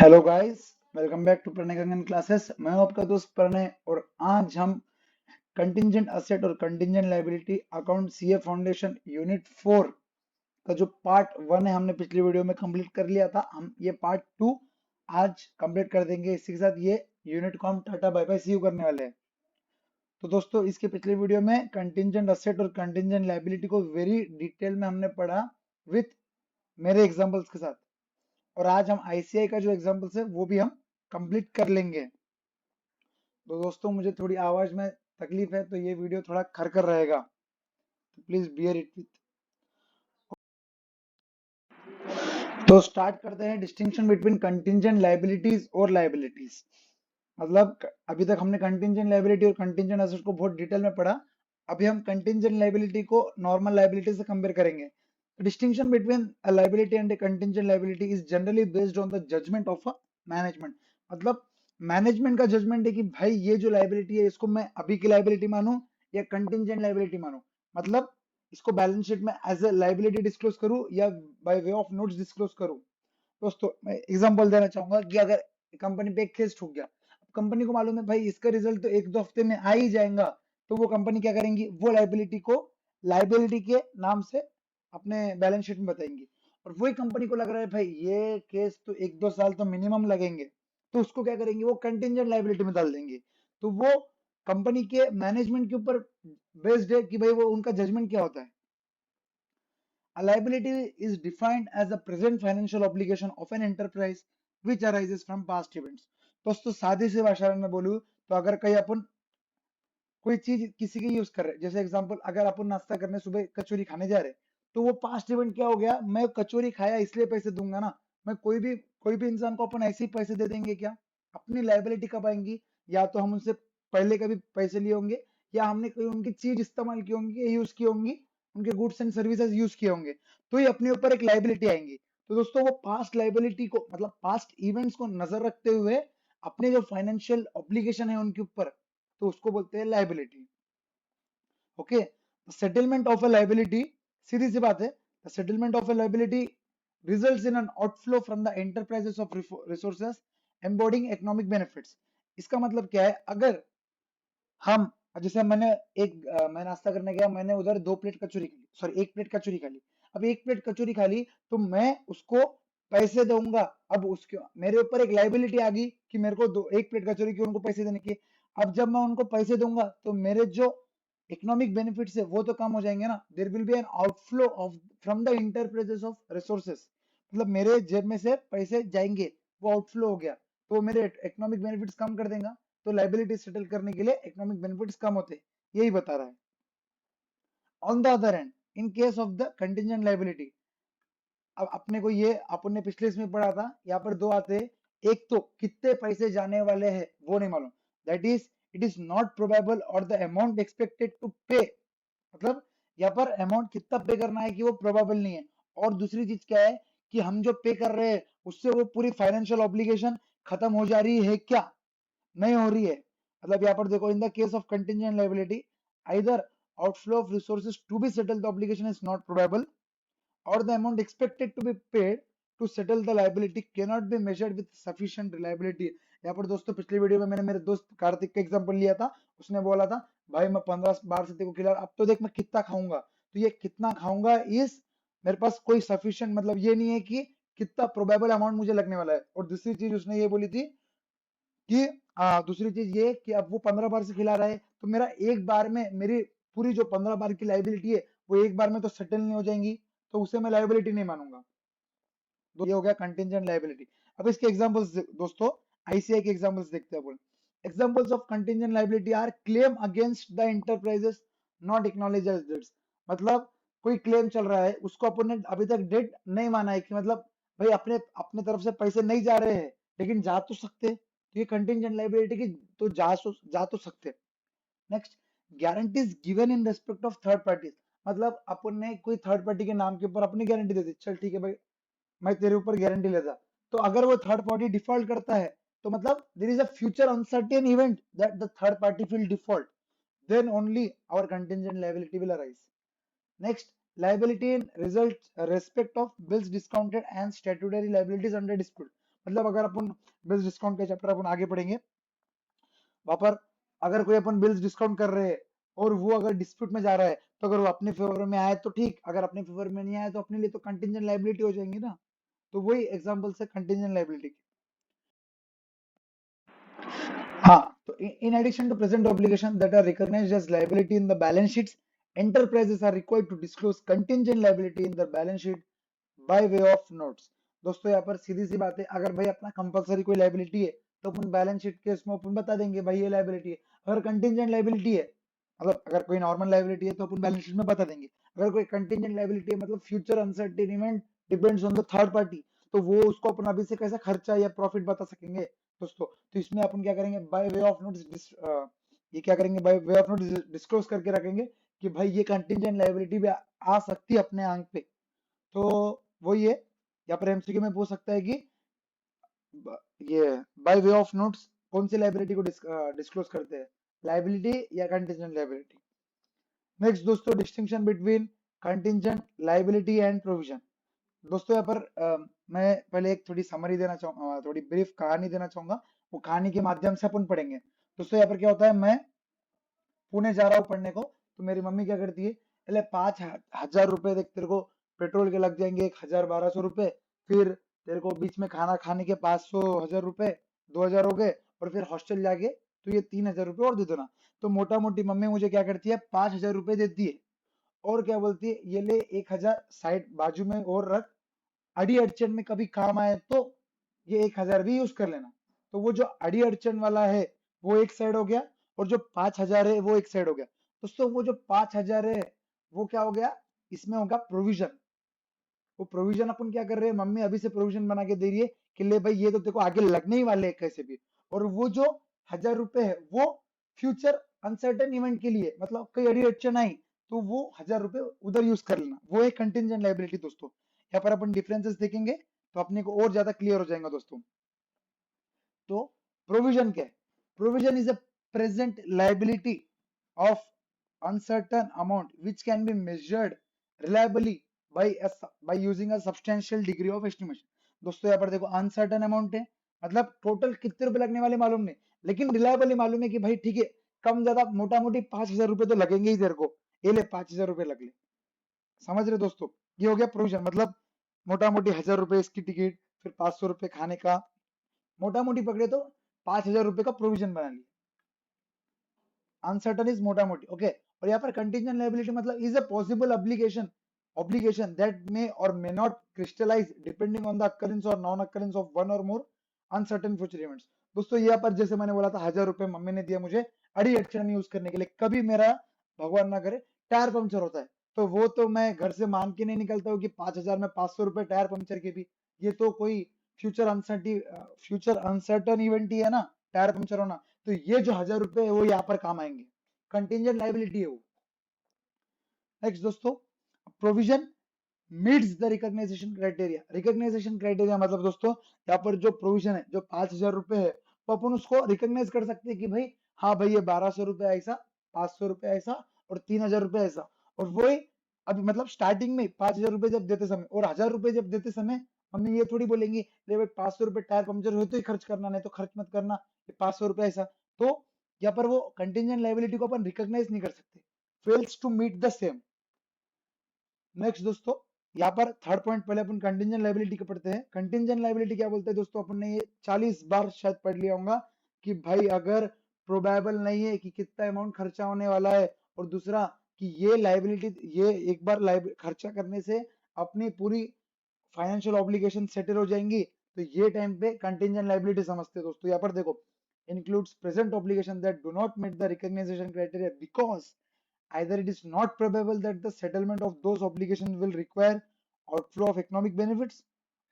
Hello guys, welcome back to Pranay Gangan classes. मैं हूं आपका दोस्त प्रणय और आज हम कंटिंजेंट असेट और contingent liability account CA foundation unit 4 का जो पार्ट 1 है हमने पिछली वीडियो में कंप्लीट कर लिया था। हम ये पार्ट 2 आज कंप्लीट कर देंगे। इसी के साथ ये यूनिट को हम tata bye bye see you करने वाले हैं। तो दोस्तों, इसके पिछले वीडियो में कंटिंजेंट असेट और कंटिंजेंट लायबिलिटी को वेरी डिटेल में हमने पढ़ा विथ मेरे एग्जांपल्स के साथ। और आज हम आईसीआई का जो एग्जांपल्स है वो भी हम कंप्लीट कर लेंगे। तो दोस्तों, मुझे थोड़ी आवाज में तकलीफ है तो ये वीडियो थोड़ा खरखर रहेगा, तो प्लीज बियर इट विथ। तो स्टार्ट करते हैं डिस्टिंक्शन बिटवीन कंटिंजेंट लायबिलिटीज और लायबिलिटीज। मतलब अभी तक हमने कंटिंजेंट लायबिलिटी और कंटिंजेंट एसेट को बहुत डिटेल में पढ़ा। अभी हम कंटिंजेंट लायबिलिटी को नॉर्मल लायबिलिटी से कंपेयर करेंगे। Distinction between a liability and a contingent liability is generally based on the judgement of a management. मतलब मैनेजमेंट का जजमेंट है कि भाई ये जो लायबिलिटी है इसको मैं अभी की लायबिलिटी मानूं या कंटिंजेंट लायबिलिटी मानूं। मतलब इसको बैलेंस शीट में एज ए लायबिलिटी डिस्क्लोज करूं या bye way of notes disclose करूं। दोस्तों, मैं एग्जांपल देना चाहूंगा कि अगर कंपनी पे एक केस ठुक गया, कंपनी को मालूम है भाई इसका रिजल्ट तो एक दो हफ्ते में आ ही जाएगा, तो वो कंपनी क्या करेंगी, वो लाइबिलिटी को लाइबिलिटी के नाम से अपने बैलेंस शीट में बताएंगी। और वही कंपनी को लग रहा है भाई ये केस तो एक दो साल तो मिनिमम लगेंगे, तो उसको क्या करेंगे, वो कंटिंजेंट लाइबिलिटी में डाल देंगे। तो वो कंपनी के मैनेजमेंट के ऊपर बेस्ड है कि भाई वो उनका जजमेंट क्या होता है। A liability is defined as a present financial obligation of an enterprise which arises from past events। दोस्तों, सादी सी भाषा में बोलूं तो अगर कहीं अपन कोई चीज किसी की यूज कर रहे हैं, जैसे एग्जांपल अगर अपन नाश्ता करने सुबह कचौरी खाने जा रहे हैं, तो वो पास्ट इवेंट क्या हो गया, मैं कचौरी खाया इसलिए पैसे दूंगा ना। मैं कोई भी इंसान को अपन ऐसे ही पैसे दे देंगे क्या? अपनी लायबिलिटी कब आएंगी? या तो हम उनसे पहले कभी पैसे लिए होंगे, या हमने कोई उनकी चीज इस्तेमाल की होंगी, यूज की होंगी, उनके गुड्स एंड सर्विसेज यूज किए होंगे, तो ये अपने ऊपर एक लायबिलिटी आएंगी। तो दोस्तों, वो पास्ट लायबिलिटी को मतलब पास्ट इवेंट्स को नजर रखते हुए अपने जो फाइनेंशियल ऑब्लिगेशन है उनके ऊपर, तो उसको बोलते हैं liability. Okay, settlement of a liability, सीधी सी बात है, the settlement of a liability results in an outflow from the enterprises of resources embodying economic benefits. इसका मतलब क्या है, अगर हम जैसे मैं नाश्ता करने गया, मैंने उधर दो प्लेट कचौरी खा ली, सॉरी एक प्लेट कचौरी खा ली। अब एक प्लेट कचौरी खा ली तो मैं उसको पैसे दूंगा। अब उसके मेरे ऊपर एक लाइबिलिटी आ गई कि मेरे को दो एक प्लेट कचौरी की उनको पैसे देने की। अब जब मैं उनको पैसे दूंगा तो मेरे जो इकोनॉमिक बेनिफिट्स है वो तो कम हो जाएंगे ना। There will be an outflow of from the enterprises of resources. मतलब मेरे जेब में से पैसे जाएंगे, वो आउटफ्लो हो गया, तो मेरे इकोनॉमिक बेनिफिट्स कम कर देगा। तो लाइबिलिटी सेटल करने के लिए इकोनॉमिक बेनिफिट्स कम होते हैं, यही बता रहा है। On the other and, in case of the contingent liability, अब अपने को ये अपन ने पिछले इसमें पढ़ा था, यहाँ पर दो आते हैं। एक तो कितने पैसे जाने वाले हैं वो नहीं मालूम, that is it is not probable और द अमाउंट एक्सपेक्टेड टू पे। मतलब यहाँ पर अमाउंट कितना पे करना है कि वो प्रोबेबल नहीं है। और दूसरी चीज क्या है कि हम जो पे कर रहे हैं उससे वो पूरी फाइनेंशियल ऑब्लिगेशन खत्म हो जा रही है क्या, नहीं हो रही है। मतलब यहाँ पर देखो, in the case of contingent liability either outflow of resources to be settle the obligation is not probable, or the amount expected to be paid to settle the liability cannot be measured with sufficient reliability। यहाँ पर दोस्तों, पिछले video में मैंने मेरे दोस्त कार्तिक का example लिया था। उसने बोला था भाई मैं 15 बार से तेरे को खिला, अब तो देख मैं कितना खाऊंगा। तो ये कितना खाऊंगा इस मेरे पास कोई सफिशिएंट मतलब ये नहीं है कि कितना प्रोबेबल अमाउंट मुझे लगने वाला है। और दूसरी चीज उसने ये बोली थी कि दूसरी चीज ये कि अब वो 15 बार से खिला रहा है, तो मेरा एक बार में मेरी पूरी जो 15 बार की लाइबिलिटी है वो एक बार में तो सेटल नहीं हो जाएंगी, तो उसे मैं लाइबिलिटी नहीं मानूंगा। तो ये हो गया कंटिजेंट लाइबिलिटी। अब इसके एग्जांपल्स दोस्तों, आईसीआई के एग्जांपल्स देखते हैं अपन। Examples of contingent liability are claim against the enterprises not acknowledge as debts. मतलब कोई क्लेम चल रहा है, उसको अपन ने अभी तक डेट नहीं माना है, कि मतलब भाई अपने अपने तरफ से पैसे नहीं जा रहे हैं लेकिन जा तो सकते हैं। तो ये कंटिजेंट लाइबिलिटी की तो जा तो सकते हैं। Next, guarantees given in respect of third parties. मतलब अपन ने कोई थर्ड पार्टी के नाम के ऊपर अपनी गारंटी दे दी, चल ठीक है भाई मैं तेरे ऊपर गारंटी लेता। तो अगर वो थर्ड पार्टी डिफॉल्ट करता है, तो मतलब there is a future uncertain event that the third party will default, then only our contingent liability will arise. Next, liability in result respect of bills discounted and statutory liabilities under dispute। मतलब अगर अपन bills discount का chapter अपन आगे पढ़ेंगे, वहां पर अगर कोई अपन bills discount कर रहे हैं और वो अगर डिस्प्यूट में जा रहा है, तो अगर वो अपने फेवर में आए तो ठीक, अगर अपने फेवर में नहीं आए तो अपने लिए तो कंटिजेंट लायबिलिटी हो जाएंगी ना। तो वही एग्जांपल है कंटिजेंट लायबिलिटी। हाँ, तो in addition to present obligation that are recognized as liability in the balance sheets, enterprises are required to disclose contingent liability in their balance sheet by way of notes। दोस्तों यहाँ पर सीधी सी बात है, अगर भाई अपना कंपलसरी कोई लाइबिलिटी है तो अपन बैलेंस शीट के इसमें अपन बता देंगे भाई ये लाइबिलिटी है। अगर कंटिजेंट लाइबिलिटी है, मतलब अगर कोई नॉर्मल लाइबिलिटी है तो अपन बैलेंस शीट में बता देंगे। अगर कोई कंटिजेंट लाइबिलिटी है मतलब future uncertain event depends on the third party, तो वो उसको अपन अभी से कैसे खर्चा या प्रॉफिट बता सकेंगे दोस्तों। तो इसमें अपन क्या करेंगे, बाय वे ऑफ नोट्स, ये क्या करेंगे, bye way of notes disclose करके रखेंगे कि भाई ये कंटिजेंट लाइबिलिटी भी आ सकती है अपने आंक पे। तो वही है, या फिर एमसीक्यू में पूछ सकता है कि ये बाय वे ऑफ नोट्स कौन सी लाइबिलिटी को डिस्क्लोज करते हैं, लाइबिलिटी या कंटिजेंट लाइबिलिटी। नेक्स्ट दोस्तों, distinction between contingent liability and provision. दोस्तों यहाँ पर मैं पहले एक थोड़ी समरी देना चाहूंगा, थोड़ी ब्रीफ कहानी देना चाहूंगा, वो कहानी के माध्यम से अपन पढ़ेंगे। दोस्तों यहाँ पर क्या होता है, मैं पुणे जा रहा हूँ पढ़ने को, तो मेरी मम्मी क्या करती है, पहले 5,000 रुपए देख तेरे को पेट्रोल के लग जाएंगे, 1,000 1,200 रुपए, फिर तेरे को बीच में खाना खाने के 500 1,000 रुपए, 2,000 हो गए, और फिर हॉस्टल जाके तो ये 3,000 रुपए और दे देना। तो मोटा मोटी मम्मी मुझे क्या करती है, 5,000 रुपए देती है, और क्या बोलती है, ये ले 1,000 साइड बाजू में और रख, अड़ी अड़चन में कभी काम आए तो ये 1,000 भी यूज कर लेना। तो वो जो अड़ी अड़चन वाला है वो एक साइड हो गया, और जो 5,000 है वो एक साइड हो गया। दोस्तों वो जो 5,000 है वो क्या हो गया, इसमें होगा प्रोविजन। वो प्रोविजन अपन क्या कर रहे हैं, मम्मी अभी से प्रोविजन बना के दे रही है कि ले भाई ये तो देखो आगे लगने ही वाले हैं कैसे भी। और वो जो 1,000 रुपए है वो फ्यूचर अनसर्टेन इवेंट के लिए, मतलब कई अड़ी अड़चन आई तो वो 1,000 रुपए उधर यूज कर लेना, वो एक कंटिजेंट लाइबिलिटी दोस्तों। यहाँ पर अपन डिफरेंसेस देखेंगे तो अपने को और ज्यादा क्लियर हो जाएगा दोस्तों। तो प्रोविजन क्या है, provision is a present liability of uncertain amount which can be measured reliably by by using a substantial degree of estimation। दोस्तों यहाँ पर देखो अनसर्टन अमाउंट है, मतलब टोटल कितने रुपए लगने वाले मालूम नहीं, लेकिन रिलायबली मालूम है कि भाई ठीक है, कम ज्यादा मोटा मोटी 5,000 रुपए तो लगेंगे ही तेरे को, ये ले 5,000 रुपए लग ले। समझ रहे दोस्तों, ये हो गया प्रोविजन, मतलब मोटा मोटी 1,000 रुपए इसकी टिकट, फिर 500 रुपए खाने का, मोटा मोटी पकड़े तो 5,000 रुपए का प्रोविजन बना लिया। अनसर्टन इज मोटा मोटी ओके। और यहाँ पर कंटिजेंट लायबिलिटी मतलब is a possible obligation that may or may not crystallize depending on the occurrence or non occurrence of one or more uncertain future events। दोस्तों यहाँ पर जैसे मैंने बोला था 1,000 रुपए मम्मी ने दिया मुझे अड़ी अड़चन में यूज करने के लिए, कभी मेरा भगवान ना करे टायर पंचर होता है, तो वो तो मैं घर से मांग के नहीं निकलता हूँ कि 5,000 में 500 रुपए टायर पंचर के भी। ये तो कोई फ्यूचर अनसर्टन इवेंट ही है ना, टायर पंचर होना। तो ये जो 1,000 रुपए है वो यहाँ पर काम आएंगे, कंटिजेंट लाइबिलिटी है वो। नेक्स्ट दोस्तों, provision meets the recognization criteria. Recognization criteria मतलब दोस्तों यहाँ पर जो प्रोविजन है, जो 5,000 रुपए है, तो अपन उसको रिकॉग्नाइज कर सकते हैं कि भाई हाँ भाई ये 1,200 रुपए ऐसा, 500 रुपए ऐसा, और 3,000 रुपए ऐसा। और वही अभी मतलब स्टार्टिंग में 5,000 रुपए जब देते समय और 1,000 रुपए जब देते समय हमें ये थोड़ी बोलेंगे ले भाई 500 रुपए टायर पंक्चर हुए तो ही खर्च करना, नहीं तो खर्च मत करना, 500 रुपए ऐसा। तो यहाँ पर वो कंटिजेंट लाइबिलिटी को अपन रिकॉग्नाइज नहीं कर सकते, fails to meet the same. Next दोस्तों, यहाँ पर थर्ड पॉइंट, पहले अपन कंटिजेंट लायबिलिटी को पढ़ते हैं। कंटिजेंट लायबिलिटी क्या बोलते हैं दोस्तों, अपन ने ये 40 बार शायद पढ़ लिया होगा कि भाई अगर प्रोबेबल नहीं है कि कितना अमाउंट खर्चा होने वाला है, और दूसरा कि ये लायबिलिटी, ये एक बार खर्चा करने से अपनी पूरी फाइनेंशियल ऑब्लिगेशन सेटल हो जाएंगी, तो ये टाइम पे कंटिजेंट लायबिलिटी समझते हैं दोस्तों। यहाँ पर देखो, includes present obligation that do not meet the recognition criteria because either it is not probable that the settlement of those obligations will require outflow of economic benefits,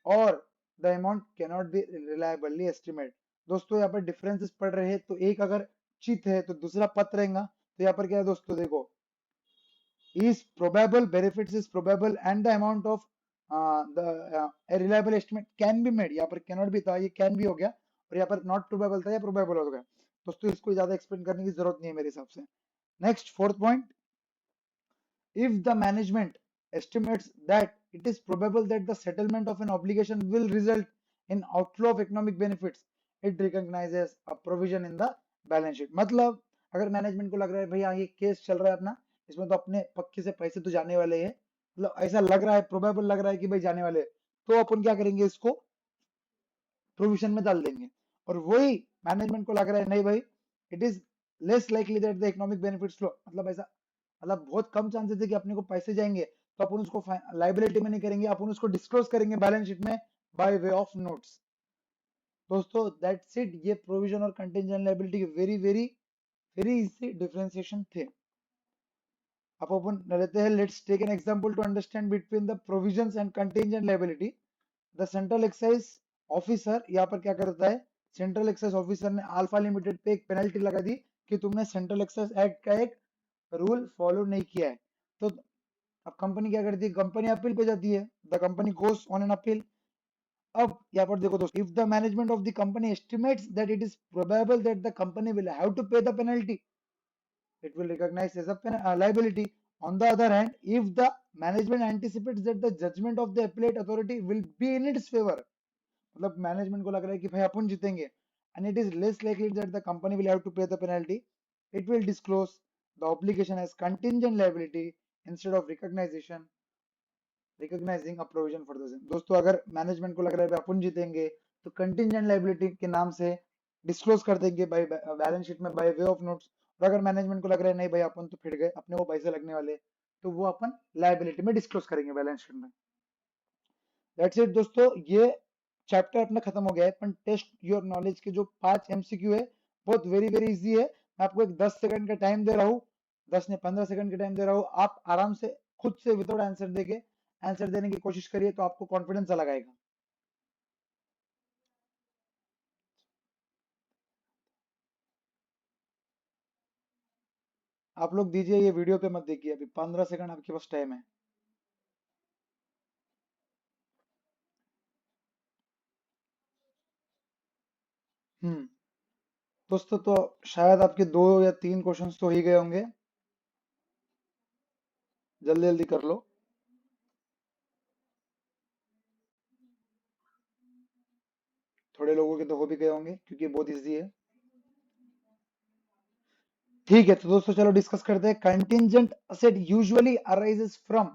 or the amount cannot be reliably estimated। दोस्तों यहाँ पर differences पढ़ रहे हैं, तो एक अगर चित है तो दूसरा पत रहेगा। तो यहाँ पर क्या है दोस्तों, देखो is probable, benefits is probable and the amount of the a reliable estimate can be made, यहाँ पर cannot भी था, ये can भी हो गया, और यहाँ पर not probable था, या probable हो गया। दोस्तों इसको ज्यादा एक्सप्लेन करने की जरूरत नहीं है मेरे हिसाब से। Next fourth point, if the management estimates that it is probable that the settlement of an obligation will result in outflow of economic benefits it recognises a provision in the balance sheet. मतलब अगर management को लग रहा है भैया ये case चल रहा है अपना, इसमें तो अपने पक्के से पैसे तो जाने वाले हैं, मतलब ऐसा लग रहा है, प्रोबेबल लग रहा है कि भाई जाने वाले हैं, तो अपन क्या करेंगे, इसको प्रोविजन में डाल देंगे। और वही मैनेजमेंट को लग रहा है नहीं भाई, it is less likely that the economic benefits flow, मतलब ऐसा, मतलब बहुत कम चांसेस है कि अपने को पैसे जाएंगे, तो अपन उसको लाइबिलिटी में नहीं करेंगे, अपन उसको डिस्क्लोज करेंगे बैलेंस शीट में बाय वे ऑफ नोट्स। दोस्तों दैट्स इट, ये प्रोविजन और कंटिंजेंट लायबिलिटी के very very very easy differentiation थे। अब अपन लेते हैं, let's take an example to understand between the provisions and contingent liability. The central excise officer यहाँ पर क्या करता है, सेंट्रल एक्साइज ऑफिसर ने अल्फा लिमिटेड पे एक पेनल्टी लगा दी कि तुमने सेंट्रल एक्साइज एक्ट का एक रूल फॉलो नहीं किया है। तो अब कंपनी क्या करती है, कंपनी अपील पे जाती है, the company goes on an appeal. अब यहाँ पर देखो दोस्तों, if the management of the company estimates that it is probable that the company will have to pay the penalty, it will recognize as a liability. On the other hand, if the management anticipates that the judgment of the appellate authority will be in its favor, मतलब management को लग रहा है कि भाई अपन जीतेंगे, and it is less likely that the company will have to pay the penalty, it will disclose the obligation as contingent liability instead of recognizing a provision for the same। दोस्तों अगर management को लग रहा है कि अपन जीतेंगे, तो contingent liability के नाम से डिस्क्लोज कर देंगे बाय बैलेंस शीट में बाय वे ऑफ नोट्स। और अगर मैनेजमेंट को लग रहा है नहीं भाई अपन तो फिट गए, अपने को पैसे लगने वाले, तो वो अपन लायबिलिटी में डिस्क्लोज करेंगे बैलेंस शीट में। दैट्स इट दोस्तों, ये चैप्टर अपना खत्म हो गया है। पर टेस्ट योर नॉलेज के जो 5 एमसीक्यू है, बहुत वेरी वेरी इजी है। मैं आपको एक 10 सेकंड का टाइम दे रहा हूँ, 10 ने 15 सेकंड का टाइम दे रहा हूँ, आप आराम से खुद से विदाउट आंसर देके आंसर देने की कोशिश करिए, तो आपको कॉन्फिडेंस अलग आएगा। आप लोग दीजिए, ये वीडियो पे मत देखिए, अभी 15 सेकंड आपके पास टाइम है। हम्म दोस्तों, तो शायद आपके 2 या 3 क्वेश्चंस तो ही गए होंगे, जल्दी जल्दी कर लो। थोड़े लोगों के तो हो भी गए होंगे क्योंकि बहुत इजी है। ठीक है, तो दोस्तों चलो डिस्कस करते हैं। Contingent asset usually arises from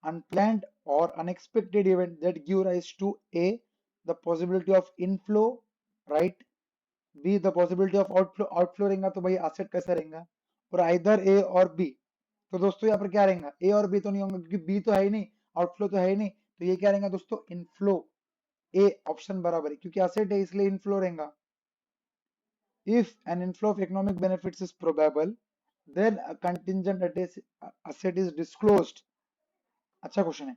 unplanned or unexpected event that give rise to a the possibility of inflow, right, b the possibility of outflow रहेगा, तो भाई एसेट कैसा रहेगा, और आइदर ए और बी। तो दोस्तों यहाँ पर क्या रहेगा, ए और बी तो नहीं होंगे क्योंकि बी तो है ही नहीं, आउटफ्लो तो है ही नहीं, तो ये क्या रहेगा दोस्तों, इनफ्लो। ए ऑप्शन बराबर है क्योंकि एसेट है इसलिए इनफ्लो रहेगा। if an inflow of economic benefits is probable, then a contingent asset is disclosed। अच्छा क्वेश्चन है,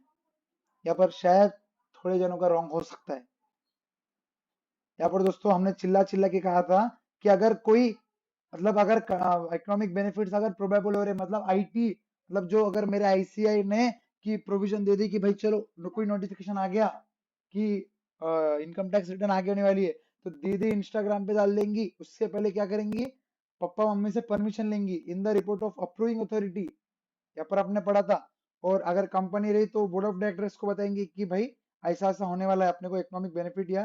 यहाँ पर शायद थोड़े जनों का रॉन्ग हो सकता है। यहाँ पर दोस्तों हमने चिल्ला चिल्ला के कहा था कि अगर कोई, मतलब अगर इकोनॉमिक बेनिफिट्स अगर प्रोबेबल हो रहे, मतलब आईटी, मतलब जो अगर मेरे आईसीआई ने की प्रोविजन दे दी कि भाई चलो कोई नोटिफिकेशन आ गया कि इनकम टैक्स रिटर्न आगे होने वाली है, तो दीदी इंस्टाग्राम पे डाल देंगी, उससे पहले क्या करेंगी, पापा मम्मी से परमिशन लेंगी in the report of approving authority, यहाँ पर आपने पढ़ा था। और अगर कंपनी रही तो बोर्ड ऑफ डायरेक्टर्स को बताएंगे कि भाई ऐसा ऐसा होने वाला है, अपने को इकोनॉमिक बेनिफिट या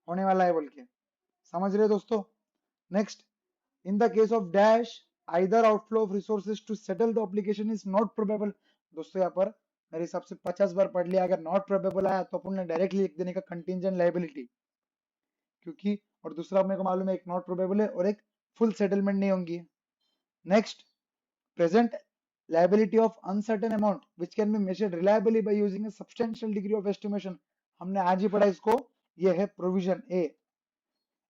होने वाला है बोल के। समझ रहे दोस्तों। Next, in the case of dash, either outflow of resources to settle the obligation is not probable। दोस्तों यहाँ पर मेरे हिसाब से 50 बार पढ़ लिया, अगर नॉट प्रोबेबल आया तो अपन ने डायरेक्टली लिख देने का कंटिंजेंट लायबिलिटी, क्योंकि और दूसरा अपने को मालूम है एक नॉट प्रोबेबल है और एक फुल सेटलमेंट नहीं होंगी। Next, present liability of uncertain amount which can be measured reliably by using a substantial degree of estimation। हमने आज ही पढ़ा इसको, ये है provision A.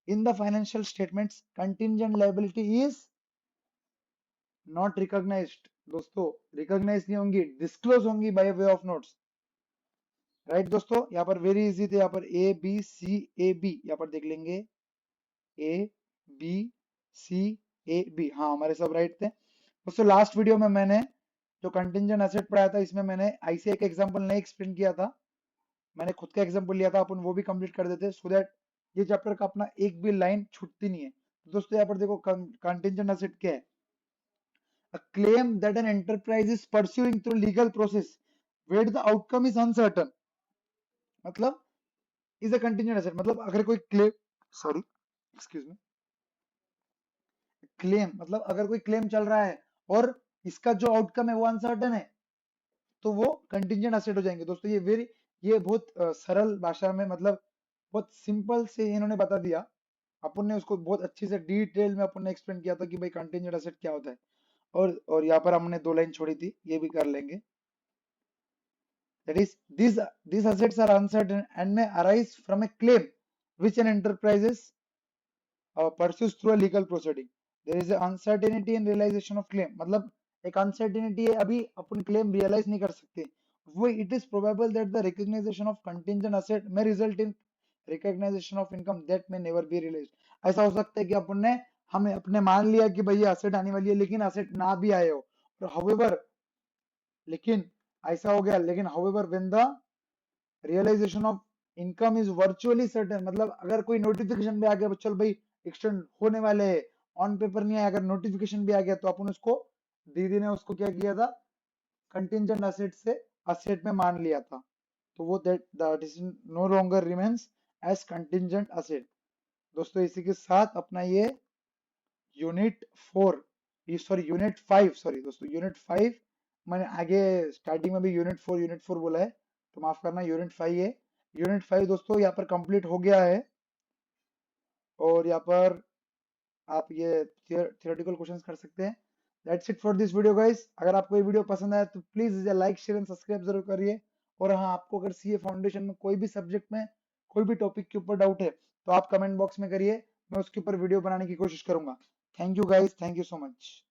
In the financial statements contingent liability is not recognised. दोस्तों recognise नहीं होंगी, डिस्क्लोज होंगी by way of notes. Right दोस्तों, यहाँ पर वेरी इजी थे, यहाँ पर A B C A B, यहाँ पर देख लेंगे A B C A B, हाँ हमारे सब राइट थे दोस्तों। लास्ट वीडियो में मैंने जो कंटिंजेंट एसेट पढ़ाया था, इसमें मैंने ऐसे एक एग्जांपल नहीं एक्सप्लेन किया था, मैंने खुद का एग्जांपल लिया था, अपन वो भी कंप्लीट कर देते सो दैट ये चैप्टर का अपना एक भी लाइन छूटती नहीं है। तो दोस्तों यहाँ पर देखो कंटिंजेंट एसेट क्या है, a claim that an enterprise is pursuing through legal process where the outcome is uncertain। मतलब इज अ कंटिंजेंट एसेट, मतलब अगर कोई claim, sorry excuse me, claim मतलब अगर कोई क्लेम चल रहा है और इसका जो आउटकम है वो अनसर्टेन है, तो वो कंटिंजेंट एसेट हो जाएंगे। दोस्तों ये बहुत सरल भाषा में, मतलब बहुत सिंपल से इन्होंने बता दिया। अपन ने उसको बहुत अच्छी से डिटेल में अपन ने एक्सप्लेन किया था कि भाई कंटिंजेंट एसेट क्या होता है। और यहाँ पर हमने 2 लाइन छोड़ी थी, ये भी कर लेंगे। That is, these assets are uncertain and may arise from a claim which an enterprise pursues through a legal proceeding. There is a uncertainty in realization of claim, मतलब एक uncertainty है, अभी अपन claim realize नहीं कर सकते। वो it is probable that the recognition of contingent asset may result in recognition of income that may never be realized. ऐसा हो सकता है कि अपन ने हमें अपने मान लिया कि भाई ये asset आने वाली है, लेकिन asset ना भी आए हो। however, लेकिन ऐसा हो गया, लेकिन however when the realisation of income is virtually certain, मतलब अगर कोई नोटिफिकेशन भी आ गया चल भाई एक्सटेंड होने वाले है, ऑन पेपर नहीं आया, अगर नोटिफिकेशन भी आ गया तो अपन उसको, दीदी ने उसको क्या किया था, कंटिंजेंट असेट से असेट में मान लिया था, तो वो that is no longer remains as contingent asset. दोस्तों इसी के साथ अपना ये यूनिट 4, सॉरी यूनिट 5, सॉरी दोस्तों यूनिट 5, मैंने आगे स्टार्टिंग में भी यूनिट 4 बोला है, तो माफ करना, यूनिट 5 है। यूनिट 5 दोस्तों यहाँ पर कंप्लीट हो गया है। और यहाँ पर आप ये थियोरेटिकल क्वेश्चंस कर सकते हैं। That's it for this video guys. अगर आपको ये वीडियो पसंद आया तो please like share and subscribe जरूर करिए। और हाँ, आपको अगर सीए फाउंडेशन में कोई भी सब्जेक्ट में कोई भी टॉपिक के ऊपर डाउट है तो आप कमेंट बॉक्स में करिए, मैं उसके ऊपर वीडियो बनाने की कोशिश करूंगा। Thank you guys, thank you so much.